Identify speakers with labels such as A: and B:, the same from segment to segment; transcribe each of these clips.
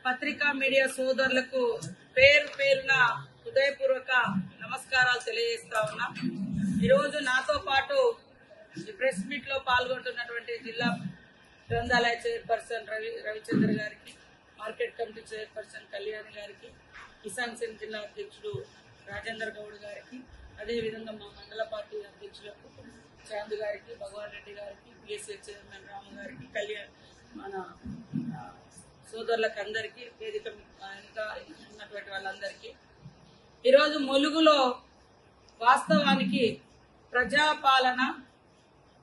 A: పత్రికా మీడియా సోదరులకు పేరు పేరున హృదయపూర్వక నమస్కారాలు తెలియజేస్తా ఉన్నా. ఈరోజు నాతో పాటు ఈ ప్రెస్ మీట్ లో పాల్గొంటున్నటువంటి జిల్లా గ్రంథాలయ చైర్పర్సన్ రవిచంద్ర గారికి, మార్కెట్ కమిటీ చైర్పర్సన్ కళ్యాణి గారికి, కిసాన్ సేన జిల్లా అధ్యక్షుడు రాజేందర్ గౌడ్ గారికి, అదేవిధంగా మా మండల పార్టీ అధ్యక్షులకు చాంద్ గారికి, భగవాన్ రెడ్డి గారికి, బిఎస్ఎస్ చైర్మన్ రాము గారికి, కళ్యాణ్ మన సోదరులకు అందరికీ, వేదిక ఇంకా ఉన్నటువంటి వాళ్ళందరికీ ఈరోజు ములుగులో వాస్తవానికి ప్రజాపాలన,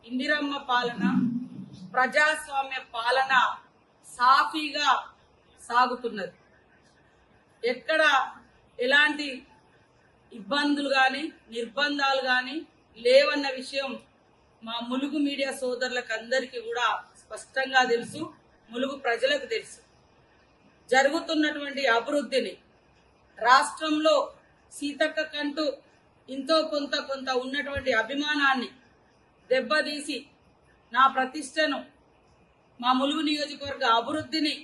A: ఇందిరమ్మ పాలన, ప్రజాస్వామ్య పాలన సాఫీగా సాగుతున్నది. ఎక్కడ ఎలాంటి ఇబ్బందులు గాని నిర్బంధాలు గాని లేవన్న విషయం మా ములుగు మీడియా సోదరులకు అందరికీ కూడా స్పష్టంగా తెలుసు, ములుగు ప్రజలకు తెలుసు. జరుగుతున్నటువంటి అభివృద్ధిని, రాష్ట్రంలో సీతక్క కంటూ ఇంతో కొంత ఉన్నటువంటి అభిమానాన్ని దెబ్బతీసి నా ప్రతిష్టను, మా ములుగు నియోజకవర్గ అభివృద్ధిని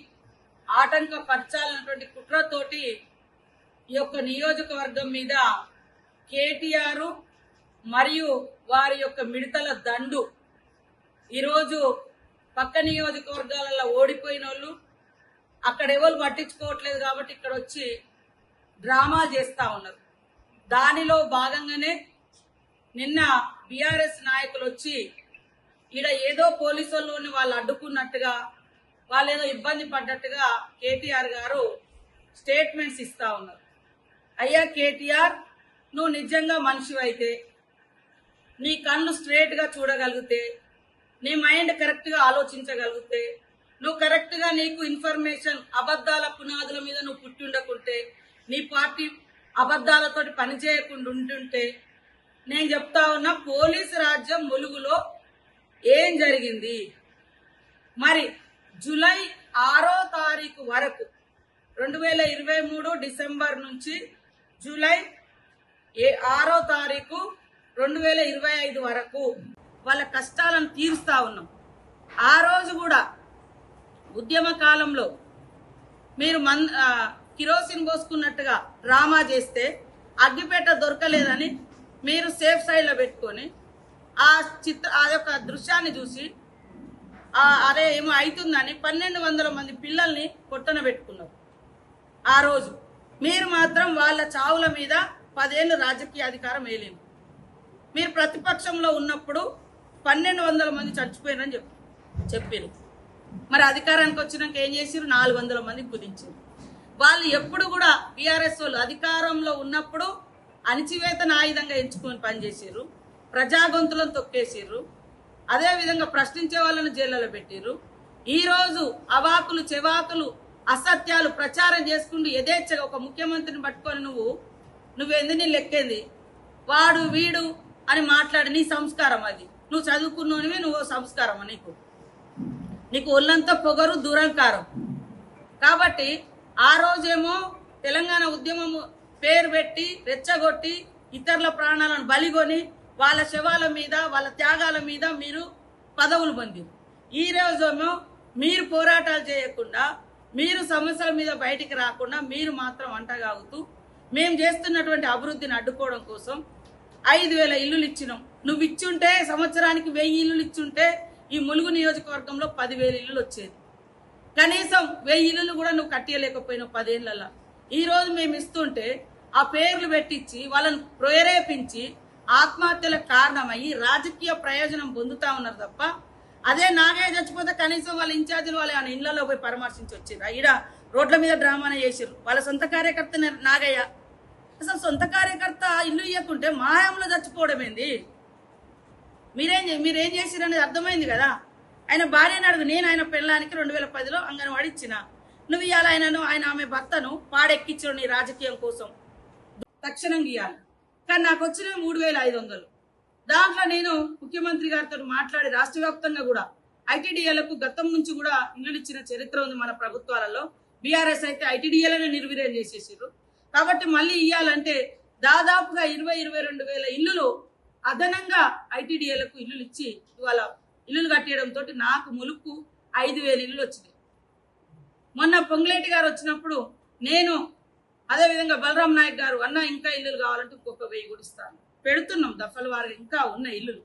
A: ఆటంకపరచాలన్నటువంటి కుట్రతోటి ఈ యొక్క నియోజకవర్గం మీద కేటీఆర్ మరియు వారి యొక్క మిడతల దండు ఈరోజు పక్క నియోజకవర్గాలలో ఓడిపోయిన వాళ్ళు అక్కడ ఎవరు పట్టించుకోవట్లేదు కాబట్టి ఇక్కడ వచ్చి డ్రామా చేస్తా ఉన్నారు. దానిలో భాగంగానే నిన్న బీఆర్ఎస్ నాయకులు వచ్చి ఈడ ఏదో పోలీసు వాళ్ళని వాళ్ళు అడ్డుకున్నట్టుగా, వాళ్ళు ఏదో ఇబ్బంది పడ్డట్టుగా కేటీఆర్ గారు స్టేట్మెంట్స్ ఇస్తా ఉన్నారు. అయ్యా కేటీఆర్, నువ్వు నిజంగా మనిషివైతే, నీ కళ్ళు స్ట్రేట్ గా చూడగలిగితే, నీ మైండ్ కరెక్ట్ గా ఆలోచించగలిగితే, నువ్వు కరెక్ట్ గా నీకు ఇన్ఫర్మేషన్ అబద్దాల పునాదుల మీద నువ్వు పుట్టి ఉండకుంటే, నీ పార్టీ అబద్దాలతోటి పనిచేయకుండా ఉంటుంటే, నేను చెప్తా ఉన్నా పోలీసు రాజ్యం ములుగులో ఏం జరిగింది? మరి జూలై 6వ తారీఖు వరకు 2023 డిసెంబర్ నుంచి జూలై 6వ తారీఖు 2025 వరకు వాళ్ళ కష్టాలను తీరుస్తా ఉన్నాం. ఆ రోజు కూడా ఉద్యమ కాలంలో మీరు కిరోసిన్ పోసుకున్నట్టుగా డ్రామా చేస్తే అగ్గిపేట దొరకలేదని మీరు సేఫ్ సైడ్ లో పెట్టుకొని ఆ యొక్క దృశ్యాన్ని చూసి అరే ఏమో అవుతుందని 1200 మంది పిల్లల్ని కొట్టన పెట్టుకున్నారు. ఆ రోజు మీరు మాత్రం వాళ్ళ చావుల మీద 10 ఏళ్ళు రాజకీయ అధికారం వేయలేదు. మీరు ప్రతిపక్షంలో ఉన్నప్పుడు 1200 మంది చచ్చిపోయినని చెప్పారు. మరి అధికారానికి వచ్చినాక ఏం చేసారు? 400 మంది కుదించారు. వాళ్ళు ఎప్పుడు కూడా బీఆర్ఎస్ వాళ్ళు అధికారంలో ఉన్నప్పుడు అణిచివేతన ఆయుధంగా ఎంచుకొని పనిచేసారు, ప్రజా గొంతులను తొక్కేసారు, అదేవిధంగా ప్రశ్నించే వాళ్ళను జైళ్లలో పెట్టారు. ఈ రోజు అవాకులు చెవాకులు అసత్యాలు ప్రచారం చేసుకుంటూ యథేచ్ఛగా ఒక ముఖ్యమంత్రిని పట్టుకొని నువ్వెందు నీ లెక్కేంది, వాడు వీడు అని మాట్లాడి నీ సంస్కారం అది? నువ్వు చదువుకున్నోనివి, నువ్వు సంస్కారమా? నీకు ఒళ్ళంతా పొగరు, దురంకారం. కాబట్టి ఆ రోజేమో తెలంగాణ ఉద్యమం పేరు పెట్టి రెచ్చగొట్టి ఇతరుల ప్రాణాలను బలిగొని వాళ్ళ శవాల మీద, వాళ్ళ త్యాగాల మీద మీరు పదవులు పొందారు. ఈ రోజేమో మీరు పోరాటాలు చేయకుండా, మీరు సమస్యల మీద బయటికి రాకుండా మీరు మాత్రం అంటగాగుతూ మేము చేస్తున్నటువంటి అభివృద్ధిని అడ్డుకోవడం కోసం 5000 ఇల్లులు ఇచ్చినాం. నువ్వు ఇచ్చుంటే సంవత్సరానికి 1000 ఇల్లులు ఇచ్చుంటే ఈ ములుగు నియోజకవర్గంలో 10,000 ఇల్లులు వచ్చేది. కనీసం 1000 ఇల్లులు కూడా నువ్వు కట్టియలేకపోయినావు 10 ఏళ్లలో. ఈ రోజు మేము ఇస్తుంటే ఆ పేర్లు పెట్టించి వాళ్ళని ప్రేరేపించి ఆత్మహత్యలకు కారణమయ్యి రాజకీయ ప్రయోజనం పొందుతా ఉన్నారు తప్ప, అదే నాగయ్య చచ్చిపోతే కనీసం వాళ్ళ ఇన్ఛార్జీలు వాళ్ళ ఇళ్లలో పోయి పరామర్శించి వచ్చారు. ఈడ రోడ్ల మీద డ్రామానే చేసారు. వాళ్ళ సొంత కార్యకర్త నాగయ్య. అసలు సొంత కార్యకర్త ఇల్లు ఇవ్వకుంటే మాయంలో చచ్చిపోవడం ఏంది? మీరేం చేసిరనేది అర్థమైంది కదా. ఆయన భార్యని అడుగు, నేను ఆయన పెళ్ళానికి 2010లో అంగన్వాడి ఇచ్చిన, నువ్వు ఇవాళ ఆయన ఆమె భర్తను పాడెక్కించు నీ రాజకీయం కోసం, తక్షణం గీయాలి. కానీ నాకు వచ్చిన 3500. దాంట్లో నేను ముఖ్యమంత్రి గారితో మాట్లాడి రాష్ట్ర వ్యాప్తంగా కూడా ఐటీడీఏలకు గతం నుంచి కూడా ఇల్లులు ఇచ్చిన చరిత్ర ఉంది మన ప్రభుత్వాలలో. బీఆర్ఎస్ అయితే ఐటీడీఏలను నిర్వీర్యం చేసేసారు. కాబట్టి మళ్ళీ ఇయ్యాలంటే దాదాపుగా 22,000 ఇల్లులు అదనంగా ఐటీడీఏలకు ఇల్లులు ఇచ్చి ఇవాళ ఇల్లులు కట్టేయడంతో నాకు ములుకు 5,000 ఇల్లులు వచ్చినాయి. మొన్న పొంగులేటి గారు వచ్చినప్పుడు నేను అదేవిధంగా బలరాం నాయక్ గారు అన్న ఇంకా ఇల్లులు కావాలంటే ఇంకొక 1000 కూడా ఇస్తాను. పెడుతున్నాం దఫల వారు ఇంకా ఉన్న ఇల్లులు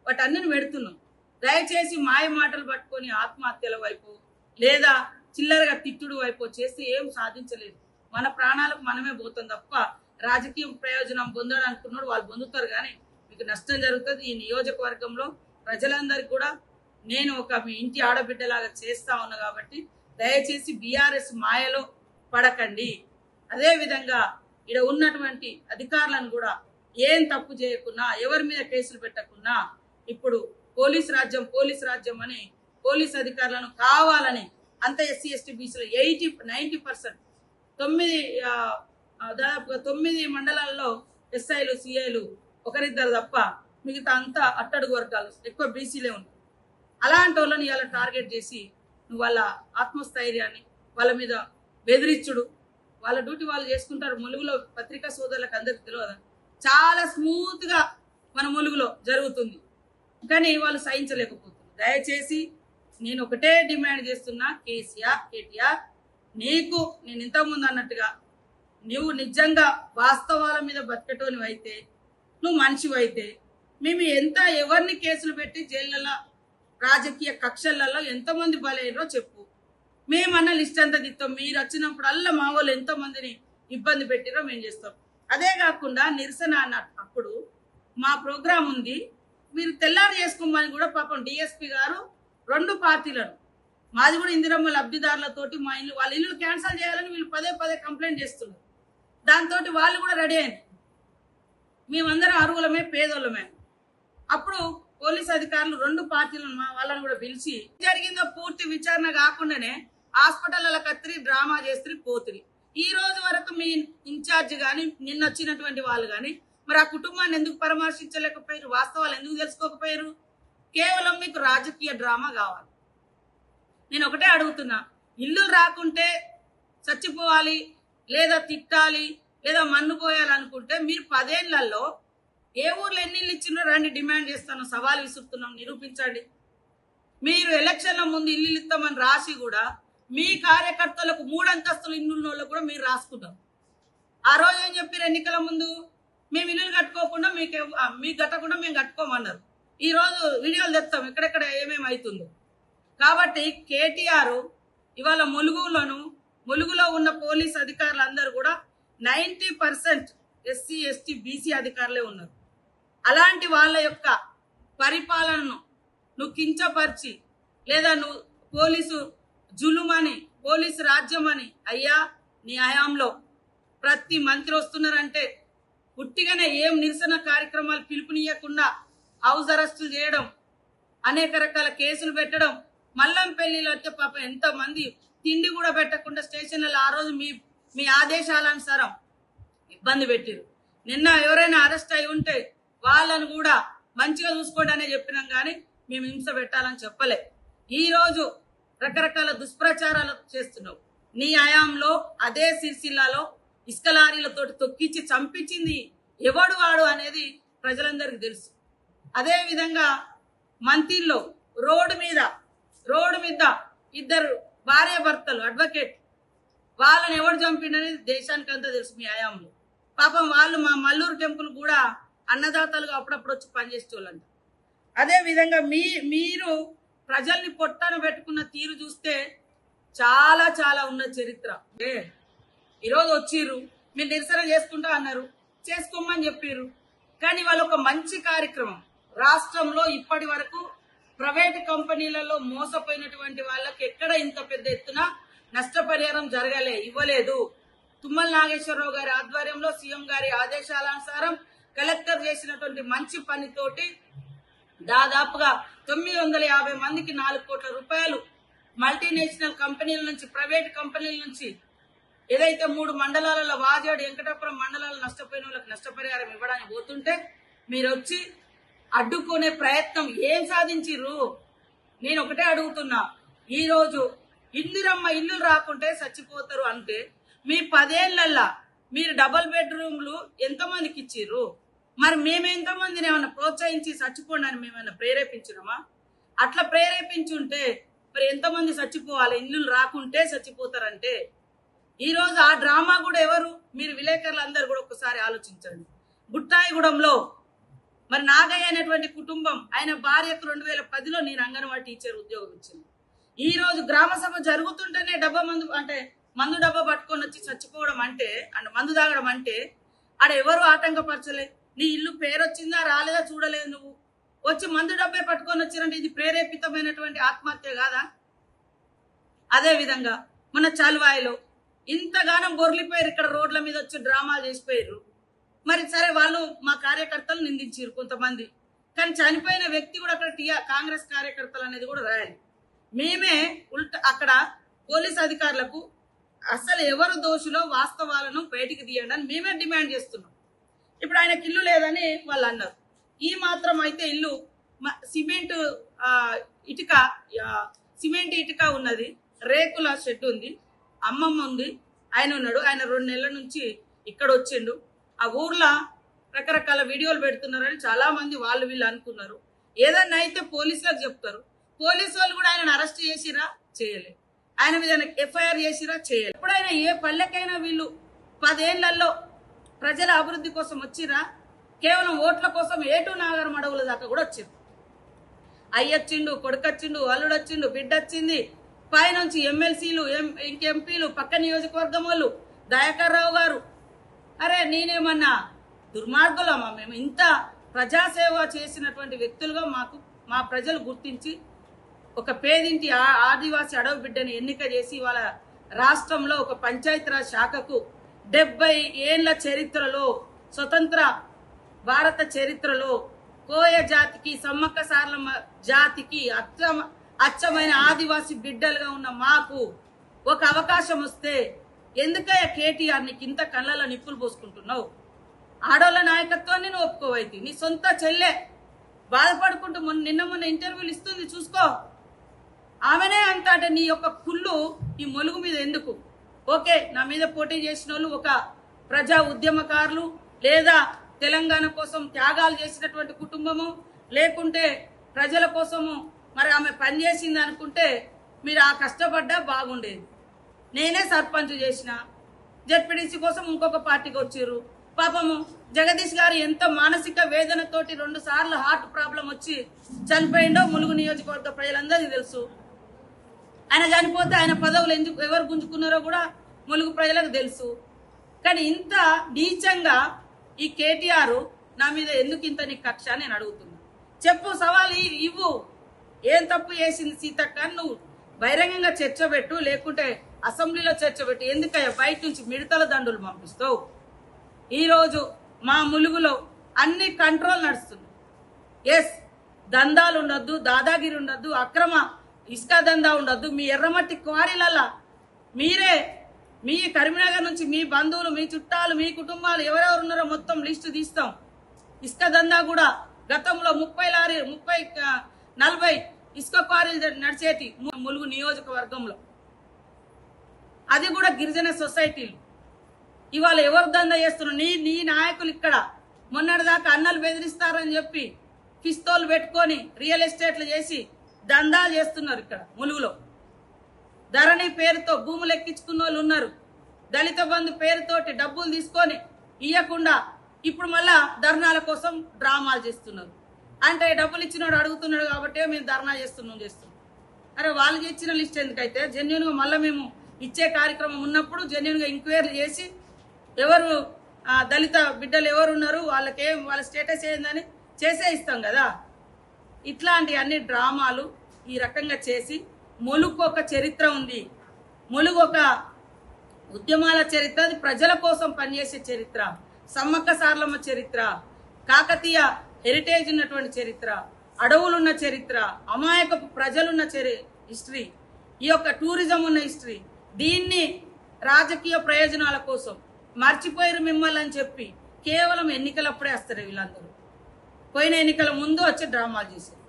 A: వాటి అన్నిని పెడుతున్నాం. దయచేసి మాయ మాటలు పట్టుకొని ఆత్మహత్యల వైపు లేదా చిల్లరగా తిట్టుడు వైపు చేస్తే ఏం సాధించలేదు. మన ప్రాణాలకు మనమే పోతాం తప్ప రాజకీయ ప్రయోజనం పొందడం అనుకున్నాడు వాళ్ళు పొందుతారు, కానీ మీకు నష్టం జరుగుతుంది. ఈ నియోజకవర్గంలో ప్రజలందరికీ కూడా నేను ఒక మీ ఇంటి ఆడబిడ్డలాగా చేస్తా ఉన్నా కాబట్టి దయచేసి బీఆర్ఎస్ మాయలో పడకండి. అదేవిధంగా ఇక్కడ ఉన్నటువంటి అధికారులను కూడా ఏం తప్పు చేయకున్నా ఎవరి మీద కేసులు పెట్టకున్నా ఇప్పుడు పోలీస్ రాజ్యం అని పోలీస్ అధికారులను కావాలని అంత ఎస్సీ ఎస్టీ బీసీలో 90% దాదాపుగా 9 మండలాల్లో ఎస్ఐలు సిఐలు ఒకరిద్దరు తప్ప మిగతా అంతా అట్టడుగు వర్గాలు ఎక్కువ బీసీలే ఉంటారు. అలాంటి వాళ్ళని ఇలా టార్గెట్ చేసి నువ్వు వాళ్ళ ఆత్మస్థైర్యాన్ని వాళ్ళ మీద బెదిరించుడు, వాళ్ళ డ్యూటీ వాళ్ళు చేసుకుంటారు. ములుగులో పత్రికా సోదరులకు అందరికి తెలియదు, చాలా స్మూత్ గా మన ములుగులో జరుగుతుంది, కానీ వాళ్ళు సహించలేకపోతున్నారు. దయచేసి నేను ఒకటే డిమాండ్ చేస్తున్నా, కేటీఆర్ నీకు నేను ఇంతకుముందు అన్నట్టుగా నువ్వు నిజంగా వాస్తవాల మీద బతకటోనివి అయితే నువ్వు మనిషివైతే మేము ఎవరిని కేసులు పెట్టి జైళ్ళలో రాజకీయ కక్షలలో ఎంతమంది బలైనరో చెప్పు, మేమన్న లిస్ట్ అంతా దిస్తాం. మీరు వచ్చినప్పుడల్లా మా వాళ్ళు ఎంతమందిని ఇబ్బంది పెట్టిరో మేము చేస్తాం. అదే కాకుండా నిరసన అప్పుడు మా ప్రోగ్రాం ఉంది, మీరు తెల్లారి చేసుకోమని కూడా పాపం డిఎస్పీ గారు 2 పార్టీలను మాది కూడా ఇందిరమ్మ లబ్ధిదారులతోటి మా ఇల్లు వాళ్ళ ఇల్లు క్యాన్సిల్ చేయాలని వీళ్ళు పదే కంప్లైంట్ చేస్తున్నారు. దాంతో వాళ్ళు కూడా రెడీ అయింది. మేమందరం అర్హులమే పేదోళ్ళమే. అప్పుడు పోలీస్ అధికారులు 2 పార్టీలను మా వాళ్ళని కూడా పిలిచి జరిగిందో పూర్తి విచారణ కాకుండానే హాస్పిటల్ల కత్తిరి డ్రామా చేసి పోతిరి. ఈ రోజు వరకు మీ ఇన్ఛార్జ్ గాని నిన్న వచ్చినటువంటి వాళ్ళు గాని మరి ఆ కుటుంబాన్ని ఎందుకు పరామర్శించలేకపోయారు, వాస్తవాలు ఎందుకు తెలుసుకోకపోయారు? కేవలం మీకు రాజకీయ డ్రామా కావాలి. నేను ఒకటే అడుగుతున్నా, ఇల్లు రాకుంటే చచ్చిపోవాలి లేదా తిట్టాలి లేదా మన్ను పోయాలనుకుంటే మీరు 10 ఏళ్లలో ఏ ఊర్లో ఎన్ని ఇల్లు ఇచ్చినో రండి, డిమాండ్ చేస్తాను, సవాల్ విసురుతున్నాం, నిరూపించండి. మీరు ఎలక్షన్ల ముందు ఇల్లు ఇస్తామని రాసి కూడా మీ కార్యకర్తలకు 3 అంతస్తులు ఇల్లు కూడా మీరు రాసుకుంటాం. ఆ రోజు ఏం చెప్పారు ఎన్నికల ముందు? మేము ఇల్లులు కట్టుకోకుండా మీకు కట్టకుండా మేము కట్టుకోమన్నారు. ఈ రోజు వీడియోలు తెస్తాం ఎక్కడెక్కడ ఏమేమి అవుతుందో. కాబట్టి కేటీఆర్ ఇవాళ ములుగులో ఉన్న పోలీస్ అధికారులందరూ కూడా 90% ఎస్సీ ఎస్టీ బీసీ అధికారులే ఉన్నారు. అలాంటి వాళ్ళ యొక్క పరిపాలనను నువ్వు కించపరిచి లేదా నువ్వు పోలీసు జులుమని పోలీసు రాజ్యం అని, అయ్యా నీ హయాంలో ప్రతి మంత్రి వస్తున్నారంటే పుట్టిగానే ఏం నిరసన కార్యక్రమాలు పిలుపునియకుండా హౌస్ అరెస్టులు చేయడం, అనేక రకాల కేసులు పెట్టడం, మల్లంపల్లిలో అయితే పాప ఎంతమంది తిండి కూడా పెట్టకుండా స్టేషన్లలో ఆ రోజు మీ ఆదేశాలనుసారం ఇబ్బంది పెట్టిరు. నిన్న ఎవరైనా అరెస్ట్ అయి ఉంటే వాళ్ళను కూడా మంచిగా చూసుకోండి అనే చెప్పినాం, కానీ మేము హింస పెట్టాలని చెప్పలే. ఈ రోజు రకరకాల దుష్ప్రచారాలు చేస్తున్నావు. నీ హయాంలో అదే సిరిసిల్లాలో ఇసుక లారీలతో తొక్కించి చంపించింది ఎవడు వాడు అనేది ప్రజలందరికీ తెలుసు. అదే విధంగా మంతిల్లో రోడ్డు మీద 2 భార్య భర్తలు అడ్వకేట్ వాళ్ళని ఎవడు చంపిండనేది దేశానికంతా తెలుసు మీ హయాంలో. పాపం వాళ్ళు మా మల్లూరు టెంపుల్ కూడా అన్నదాతలుగా అప్పుడప్పుడు వచ్చి పనిచేసేవాళ్ళంట. అదే విధంగా మీరు ప్రజల్ని పొట్టను పెట్టుకున్న తీరు చూస్తే చాలా ఉన్న చరిత్ర. ఈరోజు వచ్చిర్రు, మీరు నిరసన చేసుకుంటా అన్నారు, చేసుకోమని చెప్పారు. కానీ వాళ్ళు ఒక మంచి కార్యక్రమం రాష్ట్రంలో ఇప్పటి వరకు ప్రైవేట్ కంపెనీలలో మోసపోయినటువంటి వాళ్ళకి ఎక్కడ ఇంత పెద్ద ఎత్తున నష్టపరిహారం ఇవ్వలేదు. తుమ్మల నాగేశ్వరరావు గారి ఆధ్వర్యంలో సీఎం గారి ఆదేశాలనుసారం కలెక్టర్ చేసినటువంటి మంచి పనితోటి దాదాపుగా 950 మందికి 4 కోట్ల రూపాయలు మల్టీనేషనల్ కంపెనీల నుంచి ప్రైవేట్ కంపెనీల నుంచి ఏదైతే 3 మండలాలలో వాజేడు వెంకటాపురం మండలాలు నష్టపోయిన వాళ్ళకి నష్టపరిహారం ఇవ్వడానికి పోతుంటే మీరు వచ్చి అడ్డుకునే ప్రయత్నం ఏం సాధించిర్రు? నేను ఒకటే అడుగుతున్నా, ఈ రోజు ఇందిరమ్మ ఇల్లు రాకుంటే చచ్చిపోతారు అంటే మీ 10 ఏళ్లల్లా మీరు డబుల్ బెడ్రూమ్లు ఎంతమందికి ఇచ్చిర్రు? మరి మేమెంతమందిని ఏమన్నా ప్రోత్సహించి చచ్చిపోండి అని మేమైనా ప్రేరేపించినామా? అట్లా ప్రేరేపించుంటే మరి ఎంతమంది చచ్చిపోవాలి? ఇల్లు రాకుంటే చచ్చిపోతారంటే ఈ రోజు ఆ డ్రామా కూడా ఎవరు? మీరు విలేకరులు అందరు కూడా ఒకసారి ఆలోచించండి. బుట్టాయిగూడెంలో మరి నాగయ్య అనేటువంటి కుటుంబం, ఆయన భార్యకు 2010లో నేను అంగన్వాడీ టీచర్ ఉద్యోగం ఇచ్చింది. ఈ రోజు గ్రామ సభ జరుగుతుంటేనే మందు డబ్బా పట్టుకొని వచ్చి చచ్చిపోవడం అంటే మందు తాగడం అంటే ఆడ ఎవరు ఆటంకపరచలే. నీ ఇల్లు పేరు వచ్చిందా రాలేదా చూడలేదు, నువ్వు వచ్చి మందు డబ్బే పట్టుకొని వచ్చిరంటే ఇది ప్రేరేపితమైనటువంటి ఆత్మహత్య కాదా? అదే విధంగా మన చల్వాయిలో ఇంతగానం గొర్లిపోయారు, ఇక్కడ రోడ్ల మీద వచ్చి డ్రామాలు చేసిపోయారు. మరి సరే వాళ్ళు మా కార్యకర్తలు నిందించారు కొంతమంది, కానీ చనిపోయిన వ్యక్తి కూడా అక్కడ కాంగ్రెస్ కార్యకర్తలు అనేది కూడా రాయాలి. మేమే అక్కడ పోలీస్ అధికారులకు అసలు ఎవరు దోషులో వాస్తవాలను బయటికి తీయండి అని మేమే డిమాండ్ చేస్తున్నాం. ఇప్పుడు ఆయనకి ఇల్లు లేదని వాళ్ళు అన్నారు. ఈ మాత్రం అయితే ఇల్లు సిమెంట్ ఇటుక ఉన్నది, రేకుల షెడ్ ఉంది, అమ్మమ్మ ఉంది, ఆయన ఉన్నాడు. ఆయన 2 నెలల నుంచి ఇక్కడ వచ్చిండు. ఆ ఊర్లో రకరకాల వీడియోలు పెడుతున్నారని చాలా మంది వాళ్ళు వీళ్ళు అనుకున్నారు. ఏదన్నా అయితే పోలీసులకు చెప్తారు. పోలీసు వాళ్ళు కూడా ఆయన అరెస్ట్ చేసిరా? చేయలేదు. ఆయన మీద ఎఫ్ఐఆర్ చేసిరా? చేయలేదు. ఎప్పుడైనా ఏ పల్లెకైనా వీళ్ళు 10 ఏళ్లలో ప్రజల అభివృద్ధి కోసం వచ్చిరా? కేవలం ఓట్ల కోసం ఏటూ నాగరం అడవుల దాకా కూడా వచ్చింది. అయ్యొచ్చిండు, కొడుకొచ్చిండు, అల్లుడొచ్చిండు, బిడ్డొచ్చింది, పైనుంచి ఎమ్మెల్సీలు, ఎంపీలు, పక్క నియోజకవర్గం వాళ్ళు, దయాకర్ రావు గారు. అరే నేనేమన్నా దుర్మార్గులమా? మేము ఇంత ప్రజాసేవ చేసినటువంటి వ్యక్తులుగా మా ప్రజలు గుర్తించి ఒక పేదింటి ఆదివాసీ అడవి బిడ్డని ఎన్నిక చేసి వాళ్ళ రాష్ట్రంలో ఒక పంచాయతీరాజ్ శాఖకు 70 ఏళ్ల చరిత్రలో, స్వతంత్ర భారత చరిత్రలో కోయ జాతికి, సమ్మక్క సారలమ్మ జాతికి అచ్చమైన ఆదివాసీ బిడ్డలుగా ఉన్న మాకు ఒక అవకాశం వస్తే ఎందుకయ్యా కేటీఆర్ నీకు ఇంత కళ్ళలో నిప్పులు పోసుకుంటున్నావు? ఆడోళ్ళ నాయకత్వాన్ని నువ్వు ఒప్పుకోవైతే నీ సొంత చెల్లె బాధపడుకుంటూ మొన్న ఇంటర్వ్యూలు ఇస్తుంది, చూసుకో. ఆమెనే అంత అంటే నీ యొక్క కుళ్ళు ఈ మొలుగు మీద ఎందుకు? ఓకే, నా మీద పోటీ చేసిన వాళ్ళు ఒక ప్రజా ఉద్యమకారులు, లేదా తెలంగాణ కోసం త్యాగాలు చేసినటువంటి కుటుంబము, లేకుంటే ప్రజల కోసము మరి ఆమె పనిచేసింది అనుకుంటే మీరు ఆ కష్టపడ్డా బాగుండేది. నేనే సర్పంచ్ చేసిన, జెడ్పీటీసీ కోసం ఇంకొక పార్టీకి వచ్చారు. పాపము జగదీష్ గారు ఎంత మానసిక వేదనతోటి 2 సార్లు హార్ట్ ప్రాబ్లం వచ్చి చనిపోయిండో ములుగు నియోజకవర్గ ప్రజలందరికీ తెలుసు. ఆయన చనిపోతే ఆయన పదవులు ఎవరు గుంజుకున్నారో కూడా ములుగు ప్రజలకు తెలుసు. కానీ ఇంత నీచంగా ఈ కేటీఆర్ నా మీద ఎందుకు ఇంత నీ కక్ష నేను అడుగుతున్నా. చెప్పు, సవాల్ ఇవ్వు. ఏం తప్పు చేసింది సీతక్క? నువ్వు బహిరంగంగా చర్చ పెట్టు, లేకుంటే అసెంబ్లీలో చర్చ పెట్టు. ఎందుకయ్యా బయట నుంచి మిడతల దండులు పంపిస్తావు? ఈరోజు మా ములుగులో అన్ని కంట్రోల్ నడుస్తుంది. ఎస్, దందాలు ఉండొద్దు, దాదాగిరి ఉండొద్దు, అక్రమ ఇసుక దందా ఉండొద్దు. మీ ఎర్రమట్టి క్వారీలల్లా మీరే, మీ కరీంనగర్ నుంచి మీ బంధువులు, మీ చుట్టాలు, మీ కుటుంబాలు ఎవరెవరు ఉన్నారో మొత్తం లిస్టు తీస్తాం. ఇసుక దందా కూడా గతంలో 30-40 ఇసుక క్వారీలు నడిచేటి ములుగు నియోజకవర్గంలో, అది కూడా గిరిజన సొసైటీలు. ఇవాళ ఎవరు దందా చేస్తున్నారు? నీ నాయకులు ఇక్కడ మొన్నటిదాకా అన్నలు బెదిరిస్తారని చెప్పి పిస్తోలు పెట్టుకొని రియల్ ఎస్టేట్లు చేసి దందాలు చేస్తున్నారు. ఇక్కడ ములుగులో ధరణి పేరుతో భూములు ఎక్కించుకున్న వాళ్ళు ఉన్నారు. దళిత బంధు పేరుతోటి డబ్బులు తీసుకొని ఇవ్వకుండా ఇప్పుడు మళ్ళా ధర్నాల కోసం డ్రామాలు చేస్తున్నారు. అంటే డబ్బులు ఇచ్చినోడు అడుగుతున్నాడు కాబట్టి మేము ధర్నా చేస్తున్నాం. అరే వాళ్ళకి ఇచ్చిన లిస్ట్ ఎందుకైతే జెన్యున్ గా మళ్ళీ మేము ఇచ్చే కార్యక్రమం ఉన్నప్పుడు జెన్యున్ గా ఎంక్వైరీ చేసి ఎవరు దళిత బిడ్డలు ఎవరు ఉన్నారు, వాళ్ళ స్టేటస్ ఏందని చేసే ఇస్తాం కదా. ఇట్లాంటి అన్ని డ్రామాలు ఈ రకంగా చేసి ములుగు ఒక చరిత్ర ఉంది. ములుగు ఒక ఉద్యమాల చరిత్ర, అది ప్రజల కోసం పనిచేసే చరిత్ర, సమ్మక్క సారలమ్మ చరిత్ర, కాకతీయ హెరిటేజ్ ఉన్నటువంటి చరిత్ర, అడవులున్న చరిత్ర, అమాయకపు ప్రజలున్న హిస్టరీ, ఈ యొక్క టూరిజం ఉన్న హిస్టరీ. దీన్ని రాజకీయ ప్రయోజనాల కోసం మర్చిపోయారు మిమ్మల్ని అని చెప్పి కేవలం ఎన్నికలప్పుడే వస్తారు వీళ్ళందరూ. పోయిన ఎన్నికల ముందు వచ్చి డ్రామాలు చేశారు.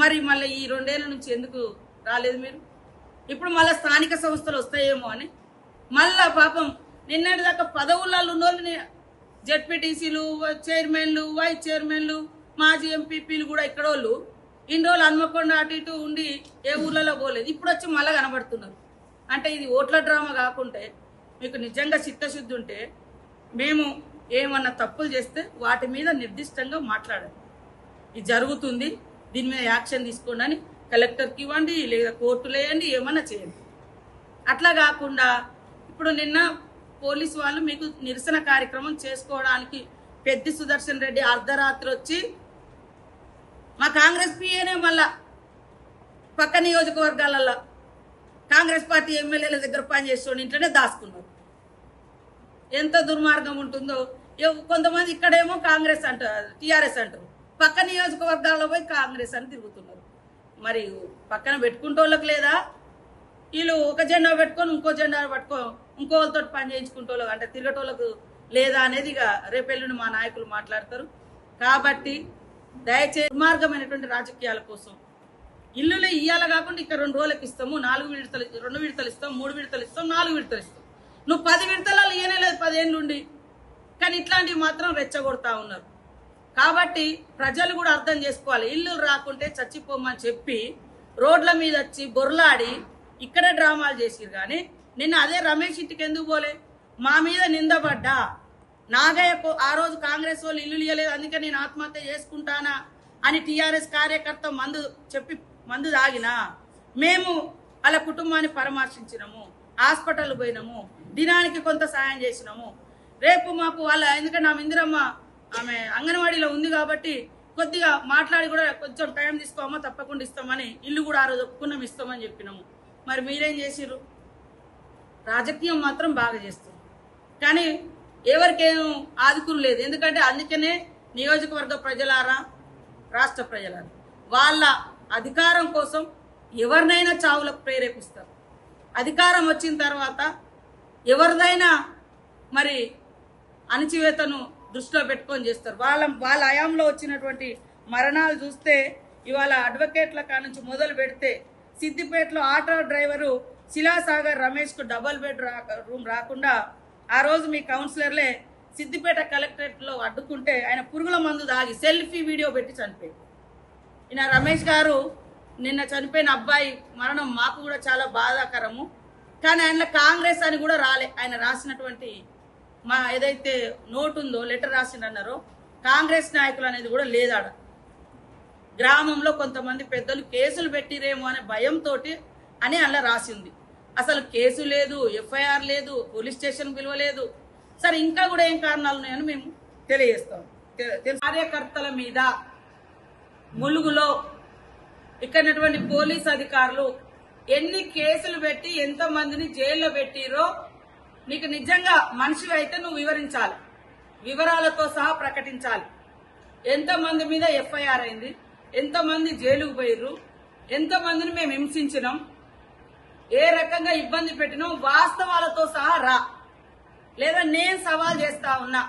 A: మరి మళ్ళీ ఈ 2 ఏళ్ల నుంచి ఎందుకు రాలేదు మీరు? ఇప్పుడు మళ్ళీ స్థానిక సంస్థలు వస్తాయేమో అని మళ్ళా పాపం నిన్నటి దాకా పదవులలో ఉన్నోళ్ళని జెడ్పీటీసీలు, చైర్మన్లు, వైస్ చైర్మన్లు, మాజీ ఎంపీపీలు కూడా ఇక్కడ వాళ్ళు ఇన్ని రోజులు హన్మకొండ అటు ఇటు ఉండి ఏ ఊర్లలో పోలేదు, ఇప్పుడు వచ్చి మళ్ళా కనబడుతున్నారు. అంటే ఇది ఓట్ల డ్రామా కాకుంటే మీకు నిజంగా చిత్తశుద్ధి ఉంటే మేము ఏమన్నా తప్పులు చేస్తే వాటి మీద నిర్దిష్టంగా మాట్లాడాలి. ఇది జరుగుతుంది, దీని మీద యాక్షన్ తీసుకోండి అని కలెక్టర్కి ఇవ్వండి, లేదా కోర్టులు వేయండి, ఏమన్నా చేయండి. అట్లా కాకుండా ఇప్పుడు నిన్న పోలీసు వాళ్ళు మీకు నిరసన కార్యక్రమం చేసుకోవడానికి పెద్ది సుదర్శన్ రెడ్డి అర్ధరాత్రి వచ్చి మా కాంగ్రెస్ పిఏనే మళ్ళా పక్క నియోజకవర్గాలలో కాంగ్రెస్ పార్టీ ఎమ్మెల్యేల దగ్గర పనిచేసుకోండి ఇంట్లోనే దాచుకున్నారు. ఎంత దుర్మార్గం ఉంటుందో. కొంతమంది ఇక్కడేమో కాంగ్రెస్ అంటారు, టీఆర్ఎస్ అంటారు, పక్క నియోజకవర్గాల్లో పోయి కాంగ్రెస్ అని తిరుగుతున్నారు. మరి పక్కన పెట్టుకుంటోళ్ళకి లేదా? వీళ్ళు ఒక జెండా పెట్టుకొని ఇంకో జెండా పట్టుకో ఇంకో వాళ్ళతో పని చేయించుకుంటోళ్ళకి అంటే తిరగటోళ్ళకు లేదా అనేది ఇక రేపెల్లుండి మా నాయకులు మాట్లాడతారు. కాబట్టి దయచేసి దుర్మార్గమైనటువంటి రాజకీయాల కోసం ఇల్లులు ఇయ్యాల కాకుండా ఇక్కడ 2 రోజులకు ఇస్తాము, 4 విడతలు 2 విడతలు ఇస్తాం, 3 విడతలు ఇస్తాం, 4 విడతలు ఇస్తాం. నువ్వు 10 విడతలలో ఇయ్యనే లేదు 10 ఏళ్ళు ఉండి, కానీ ఇట్లాంటివి మాత్రం రెచ్చగొడతా ఉన్నారు. కాబట్టి ప్రజలు కూడా అర్థం చేసుకోవాలి. ఇల్లు రాకుంటే చచ్చిపోమని చెప్పి రోడ్ల మీద వచ్చి బొర్లాడి ఇక్కడే డ్రామాలు చేసిరు. కానీ నిన్న అదే రమేష్ ఇంటికి ఎందుకు పోలే? మా మీద నిందపడ్డా నాగయ్య ఆ రోజు కాంగ్రెస్ వాళ్ళు ఇల్లు ఇయ్యలేదు అందుకే నేను ఆత్మహత్య చేసుకుంటానా అని టీఆర్ఎస్ కార్యకర్త మందు తాగినా మేము వాళ్ళ కుటుంబాన్ని పరామర్శించినాము, హాస్పిటల్ పోయినాము, దినానికి కొంత సాయం చేసినాము. రేపు మాకు ఎందుకంటే ఆమె ఇందిరమ్మ ఆమె అంగన్వాడీలో ఉంది కాబట్టి కొద్దిగా మాట్లాడి కూడా కొంచెం టైం తీసుకోమా తప్పకుండా ఇస్తామని ఇల్లు కూడా ఆ రోజు ఒప్పుకున్నాం ఇస్తామని చెప్పినాము. మరి మీరేం చేసిర్రు? రాజకీయం మాత్రం బాగా చేస్తారు, కానీ ఎవరికేం ఆదుకులు లేదు. ఎందుకంటే అందుకనే నియోజకవర్గ ప్రజలారా, రాష్ట్ర ప్రజలారా వాళ్ళ అధికారం కోసం ఎవరినైనా చావులకు ప్రేరేపిస్తారు. అధికారం వచ్చిన తర్వాత ఎవరిదైనా మరి అణచివేతను దృష్టిలో పెట్టుకొని చేస్తారు. వాళ్ళ హయాంలో వచ్చినటువంటి మరణాలు చూస్తే ఇవాళ అడ్వకేట్ల కానుంచి మొదలు పెడితే సిద్దిపేటలో ఆటో డ్రైవరు శిలాసాగర్ రమేష్కు డబల్ బెడ్ రూమ్ రాకుండా ఆ రోజు మీ కౌన్సిలర్లే సిద్దిపేట కలెక్టరేట్లో అడ్డుకుంటే ఆయన పురుగుల మందు దాగి సెల్ఫీ వీడియో పెట్టి చనిపోయాడు. ఈయన రమేష్ గారు నిన్న చనిపోయిన అబ్బాయి మరణం మాకు కూడా చాలా బాధాకరము. కానీ ఆయన కాంగ్రెస్ అని కూడా రాలే. ఆయన రాసినటువంటి మా ఏదైతే నోట్ ఉందో లెటర్ రాసిందన్నారో కాంగ్రెస్ నాయకులు అనేది కూడా లేదాడ. గ్రామంలో కొంతమంది పెద్దలు కేసులు పెట్టిరేమో అనే భయంతో అని అలా రాసింది. అసలు కేసు లేదు, ఎఫ్ఐఆర్ లేదు, పోలీస్ స్టేషన్ పిలవలేదు. సరే ఇంకా కూడా ఏం కారణాలు ఉన్నాయని మేము తెలియజేస్తాం. కార్యకర్తల మీద ములుగులో ఇక్కడటువంటి పోలీస్ అధికారులు ఎన్ని కేసులు పెట్టి ఎంత మందిని జైల్లో పెట్టిరో నీకు నిజంగా మనిషి అయితే నువ్వు వివరించాలి, వివరాలతో సహా ప్రకటించాలి. ఎంతమంది మీద ఎఫ్ఐఆర్ అయింది, ఎంతమంది జైలుకు పోయిర్రు, ఎంతమందిని మేము హింసించినాం, ఏ రకంగా ఇబ్బంది పెట్టినాం వాస్తవాలతో సహా రా. లేదా నేను సవాల్ చేస్తా ఉన్నా,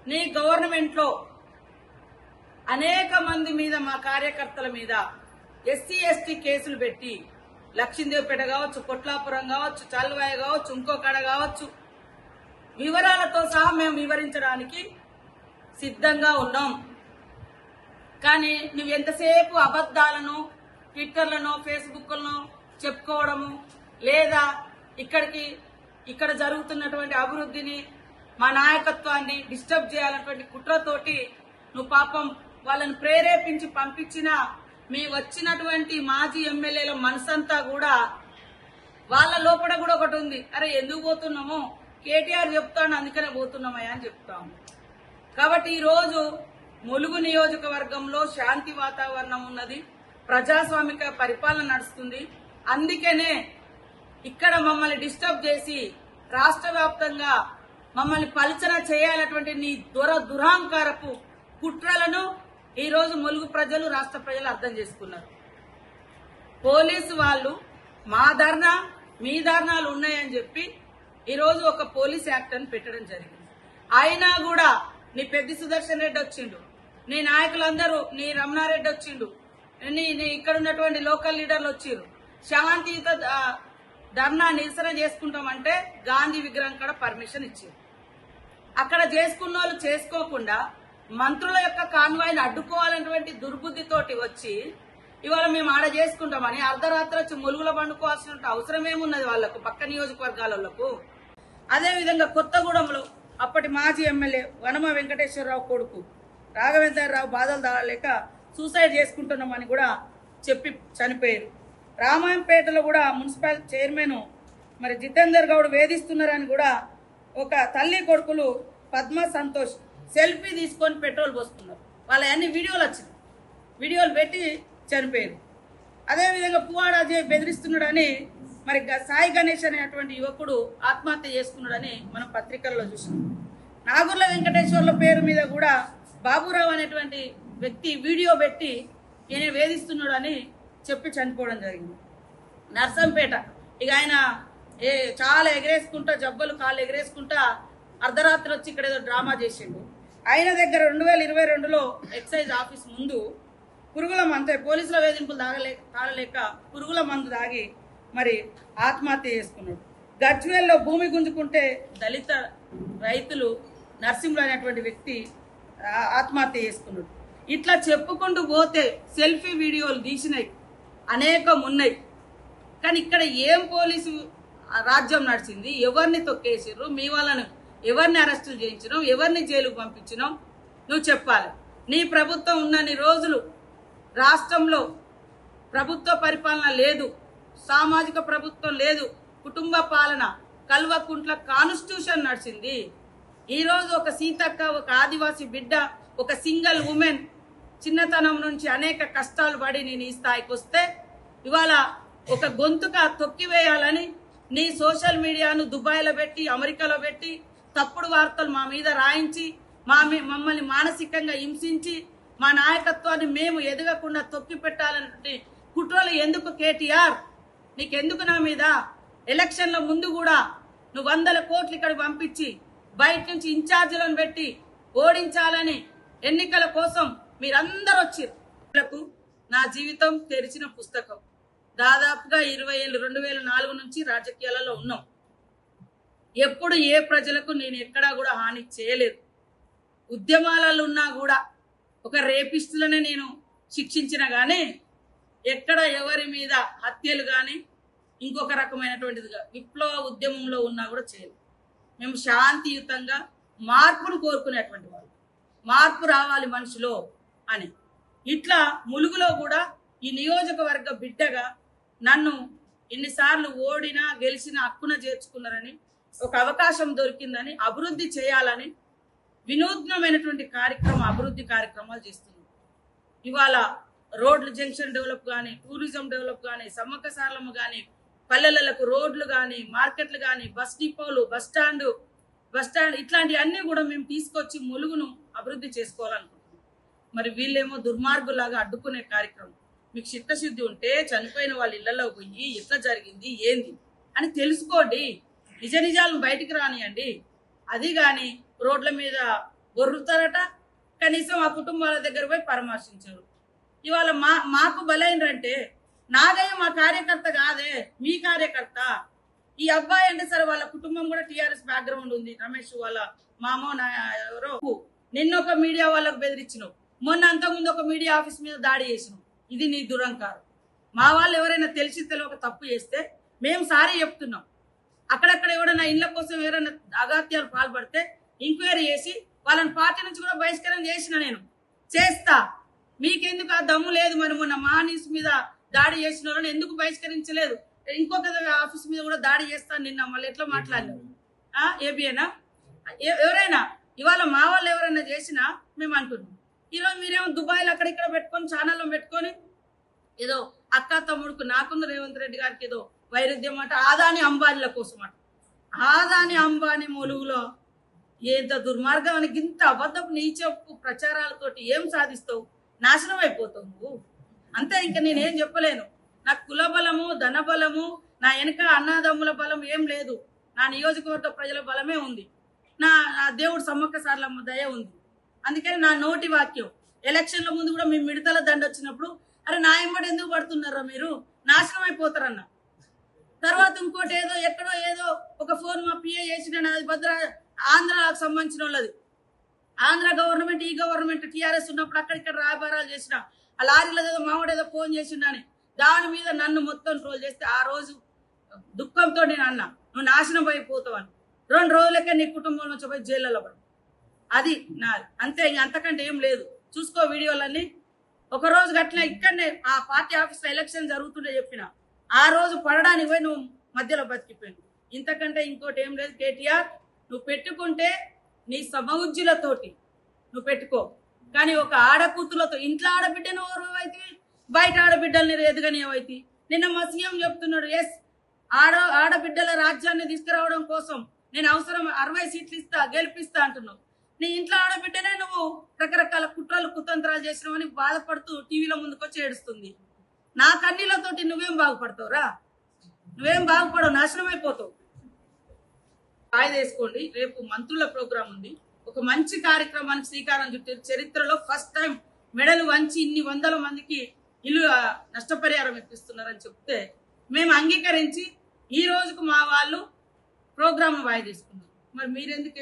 A: నీ గవర్నమెంట్ లో అనేక మంది మీద మా కార్యకర్తల మీద ఎస్సీ ఎస్టీ కేసులు పెట్టి లక్ష్మీదేవిపేట కావచ్చు, కొట్లాపురం కావచ్చు, చల్వాయ కావచ్చు, ఇంకో కడ కావచ్చు, వివరాలతో సహా మేము వివరించడానికి సిద్ధంగా ఉన్నాం. కానీ నువ్వు ఎంతసేపు అబద్దాలను ట్విట్టర్లను ఫేస్బుక్లను చెప్పుకోవడము, లేదా ఇక్కడ జరుగుతున్నటువంటి అభివృద్ధిని మా నాయకత్వాన్ని డిస్టర్బ్ చేయాలన్నటువంటి కుట్రతోటి నువ్వు పాపం వాళ్ళని ప్రేరేపించి పంపించిన మీ వచ్చినటువంటి మాజీ ఎమ్మెల్యేల మనసంతా కూడా వాళ్ళ లోపల కూడా ఒకటి ఉంది. అరే ఎందుకు పోతున్నాము, కేటీఆర్ చెప్తాను అందుకనే పోతున్నామయ్యా అని చెప్తాము. కాబట్టి ఈ రోజు ములుగు నియోజకవర్గంలో శాంతి వాతావరణం ఉన్నది, ప్రజాస్వామిక పరిపాలన నడుస్తుంది. అందుకనే ఇక్కడ మమ్మల్ని డిస్టర్బ్ చేసి రాష్ట్ర వ్యాప్తంగా మమ్మల్ని పలుచన చేయాలన్నటువంటి నీ దురహంకారపు కుట్రలను ఈ రోజు ములుగు ప్రజలు, రాష్ట్ర ప్రజలు అర్థం చేసుకున్నారు. పోలీసు వాళ్ళు మా ధర్నా మీ ధర్నాలు ఉన్నాయని చెప్పి ఈ రోజు ఒక పోలీస్ యాక్ట్ అని పెట్టడం జరిగింది. అయినా కూడా నీ పెద్ది సుదర్శన్ రెడ్డి వచ్చిండు, నీ నాయకులందరూ, నీ రమణారెడ్డి వచ్చిండు, నీ ఇక్కడ ఉన్నటువంటి లోకల్ లీడర్లు వచ్చిండ్రు. శాంతియుత ధర్నా నిరసన చేసుకుంటామంటే గాంధీ విగ్రహం కూడా పర్మిషన్ ఇచ్చారు. అక్కడ చేసుకున్న వాళ్ళు చేసుకోకుండా మంత్రుల యొక్క కాన్వాయ్ని అడ్డుకోవాలన్నటువంటి దుర్బుద్ధితోటి వచ్చి ఇవాళ మేము ఆడ చేసుకుంటామని అర్ధరాత్రి వచ్చి ములుగులో పండుకోవాల్సిన అవసరం ఏమున్నది వాళ్ళకు, పక్క నియోజకవర్గాలకు. అదేవిధంగా కొత్తగూడెంలో అప్పటి మాజీ ఎమ్మెల్యే వనమ వెంకటేశ్వరరావు కొడుకు రాఘవేంద్రరావు బాధలు దాడలేక సూసైడ్ చేసుకుంటున్నామని కూడా చెప్పి చనిపోయారు. రామాయంపేటలో కూడా మున్సిపల్ చైర్మన్ మరి జితేందర్ గౌడ్ వేధిస్తున్నారని కూడా ఒక తల్లి కొడుకులు పద్మ సంతోష్ సెల్ఫీ తీసుకొని పెట్రోల్ పోస్తున్నారు. వాళ్ళ అన్ని వీడియోలు వచ్చినాయి, వీడియోలు పెట్టి చనిపోయారు. అదేవిధంగా పువ్వాడ అజయ్ బెదిరిస్తున్నాడని మరి సాయి గణేష్ అనేటువంటి యువకుడు ఆత్మహత్య చేసుకున్నాడని మనం పత్రికల్లో చూసినాం. నాగుర్ల వెంకటేశ్వర్ల పేరు మీద కూడా బాబురావు అనేటువంటి వ్యక్తి వీడియో పెట్టి ఈయన వేధిస్తున్నాడని చెప్పి చనిపోవడం జరిగింది. నర్సంపేట ఇక ఆయన చాలా ఎగరేసుకుంటా, జబ్బలు కాళ్ళు ఎగరేసుకుంటా అర్ధరాత్రి వచ్చి ఇక్కడ ఏదో డ్రామా చేసిండు. ఆయన దగ్గర 2022లో ఎక్సైజ్ ఆఫీస్ ముందు పురుగుల మందు, పోలీసుల వేధింపులు తాగలేక పురుగుల మందు తాగి మరి ఆత్మహత్య చేసుకున్నాడు. గజ్వేల్లో భూమి గుంజుకుంటే దళిత రైతులు నరసింహులు అనేటువంటి వ్యక్తి ఆత్మహత్య చేసుకున్నాడు. ఇట్లా చెప్పుకుంటూ పోతే సెల్ఫీ వీడియోలు తీసినాయి అనేకం ఉన్నాయి. కానీ ఇక్కడ ఏం పోలీసు రాజ్యం నడిచింది? ఎవరిని తొక్కేసిర్రు? మీ వాళ్ళను ఎవరిని అరెస్టులు చేయించినావు? ఎవరిని జైలుకు పంపించినావు? నువ్వు చెప్పాలి. నీ ప్రభుత్వం ఉన్నన్ని రోజులు రాష్ట్రంలో ప్రభుత్వ పరిపాలన లేదు, సామాజిక ప్రభుత్వం లేదు, కుటుంబ పాలన, కల్వకుంట్ల కాన్స్టిట్యూషన్ నడిచింది. ఈరోజు ఒక సీతక్క, ఒక ఆదివాసీ బిడ్డ, ఒక సింగిల్ ఉమెన్ చిన్నతనం నుంచి అనేక కష్టాలు పడి నేను ఈ స్థాయికి వస్తే ఇవాళ ఒక గొంతుగా తొక్కివేయాలని నీ సోషల్ మీడియాను దుబాయ్లో పెట్టి, అమెరికాలో పెట్టి తప్పుడు వార్తలు మా మీద రాయించి మమ్మల్ని మానసికంగా హింసించి మా నాయకత్వాన్ని మేము ఎదగకుండా తొక్కి పెట్టాలనే కుట్రలు ఎందుకు? కేటీఆర్ నీకెందుకు నా మీద? ఎలక్షన్ల ముందు కూడా నువ్వు 100 కోట్లు ఇక్కడ పంపించి బయట నుంచి ఇన్ఛార్జీలను పెట్టి ఓడించాలని ఎన్నికల కోసం మీరందరూ వచ్చారు. నా జీవితం తెరిచిన పుస్తకం. దాదాపుగా 20 ఏళ్ళు, 2004 నుంచి రాజకీయాలలో ఉన్నాం. ఎప్పుడు ఏ ప్రజలకు నేను ఎక్కడా కూడా హాని చేయలేదు. ఉద్యమాలలో ఉన్నా కూడా ఒక రేపిస్టులనే నేను శిక్షించిన కానీ ఎక్కడ ఎవరి మీద హత్యలు కానీ ఇంకొక రకమైనటువంటిదిగా విప్లవ ఉద్యమంలో ఉన్నా కూడా చేయలేదు. మేము శాంతియుతంగా మార్పును కోరుకునేటువంటి వాళ్ళు, మార్పు రావాలి మనిషిలో అని. ఇట్లా ములుగులో కూడా ఈ నియోజకవర్గ బిడ్డగా నన్ను ఎన్నిసార్లు ఓడినా గెలిచినా హక్కున చేర్చుకున్నారని, ఒక అవకాశం దొరికిందని, అభివృద్ధి చేయాలని వినూత్నమైనటువంటి అభివృద్ధి కార్యక్రమాలు చేస్తున్నాం. ఇవాళ రోడ్లు, జంక్షన్ డెవలప్ కానీ, టూరిజం డెవలప్ కానీ, సమ్మక్క సారలమ్మ కానీ, పల్లెలకు రోడ్లు కానీ, మార్కెట్లు కానీ, బస్ డిపోలు, బస్ స్టాండ్ ఇట్లాంటివన్నీ కూడా మేము తీసుకొచ్చి ములుగును అభివృద్ధి చేసుకోవాలనుకుంటున్నాం. మరి వీళ్ళేమో దుర్మార్గులాగా అడ్డుకునే కార్యక్రమం. మీకు చిత్తశుద్ధి ఉంటే చనిపోయిన వాళ్ళ ఇళ్లలో పోయి ఎట్లా జరిగింది ఏంది అని తెలుసుకోండి, నిజ నిజాలను బయటికి రానియండి. అది కానీ రోడ్ల మీద బొర్రుతారట, కనీసం ఆ కుటుంబాల దగ్గర పోయి పరామర్శించారు. ఇవాళ మాకు బలైనరంటే నాగయ్య మా కార్యకర్త కాదే, మీ కార్యకర్త. ఈ అబ్బాయి అంటే సరే వాళ్ళ కుటుంబం కూడా టీఆర్ఎస్ బ్యాక్గ్రౌండ్ ఉంది. రమేష్ వాళ్ళ మామో ఎవరో నిన్న ఒక మీడియా వాళ్ళకు బెదిరించినావు, మొన్న అంతకుముందు ఒక మీడియా ఆఫీస్ మీద దాడి చేసినావు. ఇది నీ దురంకారం. మా వాళ్ళు ఎవరైనా తెలిసి తెలియక తప్పు చేస్తే మేము సారీ చెప్తున్నాం. అక్కడక్కడ ఎవరైనా ఇళ్ల కోసం ఎవరైనా అగాత్యాలు పాల్పడితే ఎంక్వైరీ చేసి వాళ్ళని పార్టీ నుంచి కూడా బహిష్కరణ చేసిన నేను చేస్తా. మీకెందుకు ఆ దమ్ము లేదు? మరి మొన్న మానీస్ మీద దాడి చేసిన వాళ్ళని ఎందుకు బహిష్కరించలేదు? ఇంకొక ఆఫీస్ మీద కూడా దాడి చేస్తాను నిన్న, మళ్ళీ ఎట్లా మాట్లాడలేదు? ఏబిఏనా ఎవరైనా ఇవాళ మా వాళ్ళు ఎవరైనా చేసినా మేము అంటున్నాం. ఈరోజు మీరేమో దుబాయ్లో అక్కడ ఇక్కడ పెట్టుకొని ఛానల్లో పెట్టుకొని ఏదో అక్క తమ్ముడుకు నాకున్న రేవంత్ రెడ్డి గారికి ఏదో వైరుధ్యం అంట, ఆదాని అంబానీల కోసం అంట. ఆదాని అంబానీ ములుగులో ఎంత దుర్మార్గానికి ఇంత అబద్ధపు నీచపు ప్రచారాలతోటి ఏం సాధిస్తావు? నాశనం అయిపోతావు నువ్వు అంతే. ఇంకా నేనేం చెప్పలేను. నాకు కుల బలము, ధన బలము, నా వెనక అన్నదమ్ముల బలం ఏం లేదు. నా నియోజకవర్గ ప్రజల బలమే ఉంది. నా దేవుడు సమ్మక్క సారలమ్మ దయ ఉంది. అందుకని నా నోటి వాక్యం ఎలక్షన్ల ముందు కూడా మీ మిడతల దండ వచ్చినప్పుడు, అరే నా ఎంబడి ఎందుకు పడుతున్నారా మీరు, నాశనం అయిపోతారన్న. తర్వాత ఇంకోటి ఏదో ఎక్కడో ఏదో ఒక ఫోన్ మా పిఏ చేసిన, అది భద్ర ఆంధ్రాకు సంబంధించిన వాళ్ళది. ఆంధ్ర గవర్నమెంట్, ఈ గవర్నమెంట్ టీఆర్ఎస్ ఉన్నప్పుడు అక్కడిక్కడ రాయబారాలు చేసిన ఆ లారీలో ఏదో మావాడేదో ఫోన్ చేసిండని దాని మీద నన్ను మొత్తం ట్రోల్ చేస్తే ఆ రోజు దుఃఖంతో నేను అన్నా నువ్వు నాశనం అయిపోతావని 2 రోజులకే నీ కుటుంబం నుంచి పోయి జైల్లో పడు అది నాది అంతే అంతకంటే ఏం లేదు చూసుకో వీడియోలన్నీ ఒక రోజు గట్ల ఇక్కడనే ఆ పార్టీ ఆఫీస్లో ఎలక్షన్ జరుగుతుండే చెప్పిన ఆ రోజు పడడానికి పోయి నువ్వు మధ్యలో బతికిపోయావు ఇంతకంటే ఇంకోటి ఏం లేదు కేటీఆర్ నువ్వు పెట్టుకుంటే నీ సమౌజ్జులతోటి నువ్వు పెట్టుకో కానీ ఒక ఆడకూతులతో ఇంట్లో ఆడబిడ్డను ఎవరైతే బయట ఆడబిడ్డల్ని ఎదుగని ఏవైతే నిన్న మా సీఎం చెప్తున్నాడు ఎస్ ఆడబిడ్డల రాజ్యాన్ని తీసుకురావడం కోసం నేను అవసరం 60 సీట్లు ఇస్తా గెలిపిస్తా అంటున్నావు నీ ఇంట్లో ఆడబిడ్డనే నువ్వు రకరకాల కుట్రలు కుతంత్రాలు చేసినావని బాధపడుతూ టీవీలో ముందుకొచ్చి ఏడుస్తుంది నా కన్నీళ్లతోటి నువ్వేం బాగుపడతావురా నువ్వేం బాగుపడవు నాశనం అయిపోతావు వాయిదా వేసుకోండి రేపు మంత్రుల ప్రోగ్రాం ఉంది ఒక మంచి కార్యక్రమానికి శ్రీకారం చుట్టారు చరిత్రలో ఫస్ట్ టైం మెడలు వంచి ఇన్ని 100 మందికి ఇల్లు నష్టపరిహారం ఇప్పిస్తున్నారని చెప్తే మేము అంగీకరించి ఈ రోజుకు మా వాళ్ళు ప్రోగ్రామ్ వాయిదా వేసుకున్నారు మరి మీరెందుకు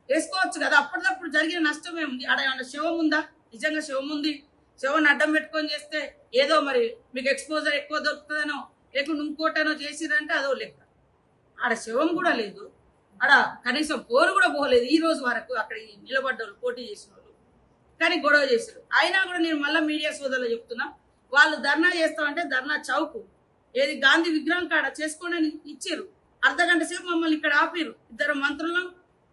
A: వేసుకోవచ్చు కదా అప్పటికప్పుడు జరిగిన నష్టమే ఉంది ఆడ శవం ఉందా నిజంగా శవం ఉంది శవం అడ్డం పెట్టుకొని చేస్తే ఏదో మరి మీకు ఎక్స్పోజర్ ఎక్కువ దొరుకుతుందనో లేకుంటే ఇంకోటనో చేసిరంటే అదో లెక్క ఆడ శవం కూడా లేదు ఆడ కనీసం పోరు కూడా పోలేదు ఈ రోజు వరకు అక్కడ నిలబడ్డోళ్ళు పోటీ చేసిన వాళ్ళు కానీ గొడవ చేశారు అయినా కూడా నేను మళ్ళీ మీడియా సోదరులు చెప్తున్నా వాళ్ళు ధర్నా చేస్తామంటే ధర్నా చౌకు ఏది గాంధీ విగ్రహం కాడ చేసుకోండి ఇచ్చారు అర్ధగంట సేపు మమ్మల్ని ఇక్కడ ఆపిరు 2 మంత్రులను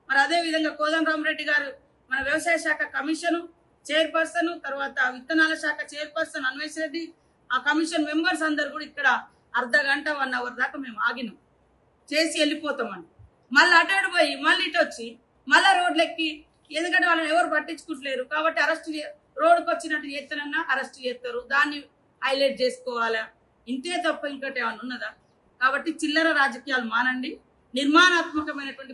A: మరి అదే విధంగా కోదండరామరెడ్డి గారు మన వ్యవసాయ శాఖ కమిషన్ చైర్పర్సన్ తర్వాత విత్తనాల శాఖ చైర్పర్సన్ అన్వేష్ రెడ్డి ఆ కమిషన్ మెంబర్స్ అందరు కూడా ఇక్కడ అర్ధగంట 1 అవర్ దాకా మేము ఆగినాం చేసి వెళ్ళిపోతామని మళ్ళీ అటు పోయి మళ్ళీ ఇటు వచ్చి మళ్ళీ రోడ్లెక్కి ఎందుకంటే వాళ్ళని ఎవరు పట్టించుకుంటలేరు కాబట్టి అరెస్ట్ రోడ్డుకు వచ్చినట్టు చేస్తానన్నా అరెస్ట్ చేస్తారు దాన్ని హైలైట్ చేసుకోవాలా ఇంతే తప్ప ఇంకోటి ఏమైనా ఉన్నదా కాబట్టి చిల్లర రాజకీయాలు మానండి నిర్మాణాత్మకమైనటువంటి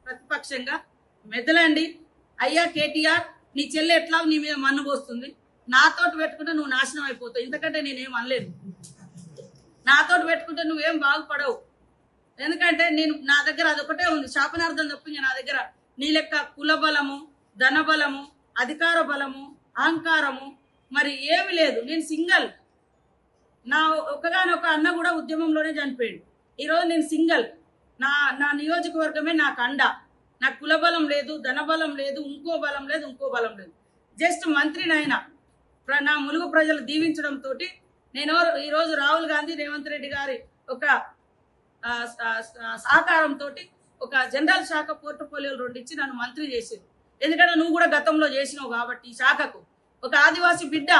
A: ప్రతిపక్షంగా మెదలండి అయ్యా కేటీఆర్ నీ చెల్లె ఎట్లా నీ మీద మన్ను పోస్తుంది నాతోటి పెట్టుకుంటే నువ్వు నాశనం అయిపోతావు ఇంతకంటే నేనేం అనలేదు నాతోటి పెట్టుకుంటే నువ్వేం బాగుపడవు ఎందుకంటే నేను నా దగ్గర అదొకటే ఉంది శాపనార్థం తప్ప నా దగ్గర నీ లెక్క కుల బలము ధన బలము అధికార బలము అహంకారము మరి ఏమి లేదు నేను సింగల్ నా ఒకగానొక అన్న కూడా ఉద్యమంలోనే చనిపోయాడు ఈరోజు నేను సింగల్ నా నియోజకవర్గమే నాకు అండ నాకు కుల బలం లేదు ధన బలం లేదు ఇంకో బలం లేదు జస్ట్ మంత్రినైనా నా ములుగు ప్రజలు దీవించడంతో నేను ఈరోజు రాహుల్ గాంధీ రేవంత్ రెడ్డి గారి ఒక సహకారంతో ఒక జనరల్ శాఖ పోర్ట్ఫోలియోలు 2 ఇచ్చి నన్ను మంత్రి చేసేది ఎందుకంటే నువ్వు కూడా గతంలో చేసినావు కాబట్టి ఈ శాఖకు ఒక ఆదివాసీ బిడ్డ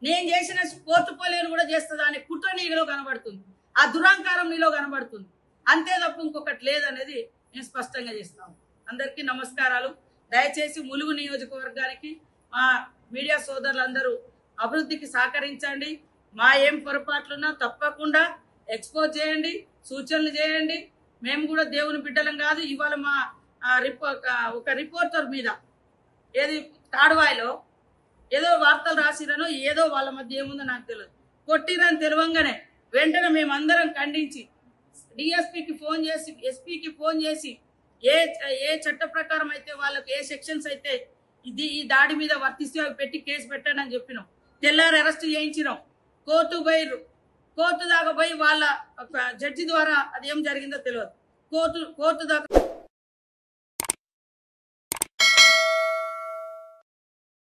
A: నేను చేసిన పోర్ట్ఫోలియోను కూడా చేస్తుందా అనే కుట్ర నీలో కనబడుతుంది ఆ దురహంకారం నీలో కనబడుతుంది అంతే తప్ప ఇంకొకటి లేదనేది నేను స్పష్టంగా చేస్తాను అందరికీ నమస్కారాలు దయచేసి ములుగు నియోజకవర్గానికి మా మీడియా సోదరులందరూ అభివృద్ధికి సహకరించండి మా ఏం పొరపాట్లున్నా తప్పకుండా ఎక్స్పోజ్ చేయండి సూచనలు చేయండి మేము కూడా దేవుని బిడ్డలం కాదు ఇవాళ మా ఒక రిపోర్టర్ మీద ఏది తాడువాయిలో ఏదో వార్తలు రాసిరనో ఏదో వాళ్ళ మధ్య ఏముందో నాకు తెలియదు కొట్టిరని తెలియంగానే వెంటనే మేమందరం ఖండించి డిఎస్పీకి ఫోన్ చేసి ఎస్పీకి ఫోన్ చేసి ఏ చట్ట ప్రకారం అయితే వాళ్ళకి ఏ సెక్షన్స్ అయితే ఈ దాడి మీద వర్తిస్తే అవి పెట్టి కేసు పెట్టండి అని చెప్పినాం తెల్లారి అరెస్ట్ చేయించినాం కోర్టు దాకా పోయి వాళ్ళ జడ్జి ద్వారా అది ఏం జరిగిందో తెలియదు కోర్టు దాకా